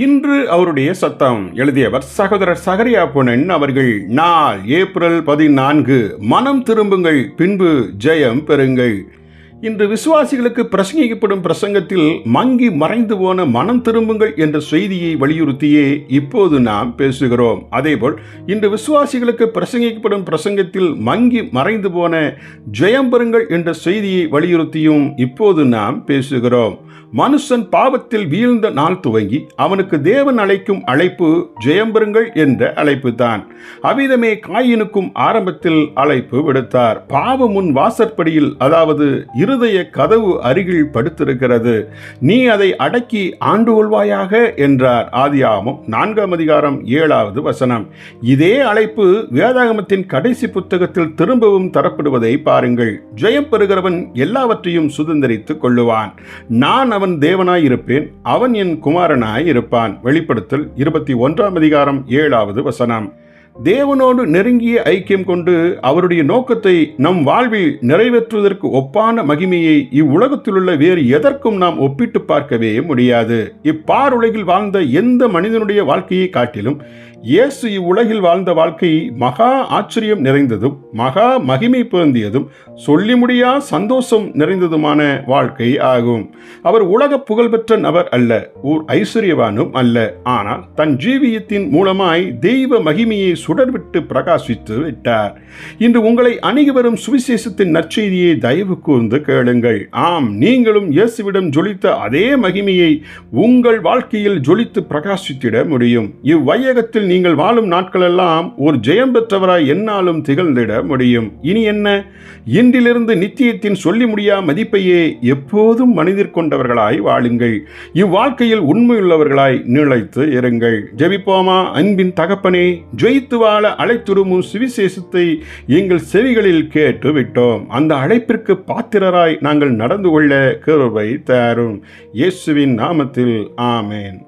இன்று அவருடைய சத்தம் எழுதியவர் சகோதரர் சகரியா பொன்னன் அவர்கள். நாள் ஏப்ரல் 14. மனம் திரும்புங்கள், பின்பு ஜெயம் பெறுங்கள். இன்று விசுவாசிகளுக்கு பிரசங்கிக்கப்படும் பிரசங்கத்தில் மங்கி மறைந்து போன மனம் திரும்புங்கள் என்ற செய்தியை வலியுறுத்தியே இப்போது நாம் பேசுகிறோம். அதேபோல் இன்று விசுவாசிகளுக்கு பிரசங்கிக்கப்படும் பிரசங்கத்தில் மங்கி மறைந்து போன ஜெயம் பெறுங்கள் என்ற செய்தியை வலியுறுத்தியும் இப்போது நாம் பேசுகிறோம். மனுஷன் பாவத்தில் வீழ்ந்த நாள் துவங்கி அவனுக்கு தேவன் அழைக்கும் அழைப்பு ஜெயம் பெறுங்கள் என்ற அழைப்பு தான். அவ்விதமே காயினுக்கும் ஆரம்பத்தில் அழைப்பு விடுத்தார். பாவம் உன் வாசற்படியில், அதாவது இருதய கதவு அருகில் படுத்திருக்கிறது, நீ அதை அடக்கி ஆண்டு கொள்வாயாக என்றார். ஆதியாகமம் 4:7. இதே அழைப்பு வேதாகமத்தின் கடைசி புத்தகத்தில் திரும்பவும் தரப்படுவதை பாருங்கள். ஜெயம் பெறுகிறவன் எல்லாவற்றையும் சுதந்திரித்துக் கொள்ளுவான். நான் அவன் தேவனாய் இருப்பேன், அவன் என் குமாரனாய் இருப்பான். வெளிப்படுத்தல் 21:7. தேவனோடு நெருங்கிய ஐக்கியம் கொண்டு அவருடைய நோக்கத்தை நம் வாழ்வில் நிறைவேற்றுவதற்கு ஒப்பான மகிமையை இவ்வுலகத்திலுள்ள வேறு எதற்கும் நாம் ஒப்பிட்டு பார்க்கவே முடியாது. இப்பாருலகில் வாழ்ந்த எந்த மனிதனுடைய வாழ்க்கையை காட்டிலும் இயேசு இவ்வுலகில் வாழ்ந்த வாழ்க்கை மகா ஆச்சரியம் நிறைந்ததும் மகா மகிமை பொருந்தியதும் சொல்லி முடியா சந்தோஷம் நிறைந்ததுமான வாழ்க்கை ஆகும். அவர் உலக புகழ்பெற்ற நபர் அல்ல, ஓர் ஐஸ்வர்யவானும் அல்ல. ஆனால் தன் ஜீவியத்தின் மூலமாய் தெய்வ மகிமையை சுடர்விட்டு பிரகாசித்து விட்டார். இன்று உங்களை அணுகி வரும் சுவிசேஷத்தின் நற்செய்தியை தயவு கூர்ந்து கேளுங்கள். ஆம், நீங்களும் இயேசுவிடம் ஜொலித்த அதே மகிமையை உங்கள் வாழ்க்கையில் ஜொலித்து பிரகாசித்திட முடியும். இவ்வையகத்தில் நீங்கள் வாழும் நாட்களெல்லாம் ஒரு ஜெயம் பெற்றவராய் என்னாலும் திகழ்ந்திட முடியும். இனி என்ன? இன்றிலிருந்து நித்தியத்தின் சொல்லி முடியா மதிப்பையே எப்போதும் மனிதர் கொண்டவர்களாய் வாழுங்கள். இவ்வாழ்க்கையில் உண்மையுள்ளவர்களாய் நிலைத்து இருங்கள். ஜெபிப்போமா? அன்பின் தகப்பனே, ஜெயித்து வாழ அழைத்துருமும் சுவிசேஷத்தை எங்கள் செவிகளில் கேட்டு விட்டோம். அந்த அழைப்பிற்கு பாத்திரராய் நாங்கள் நடந்து கொள்ள கிருபை தாரும். இயேசுவின் நாமத்தில் ஆமேன்.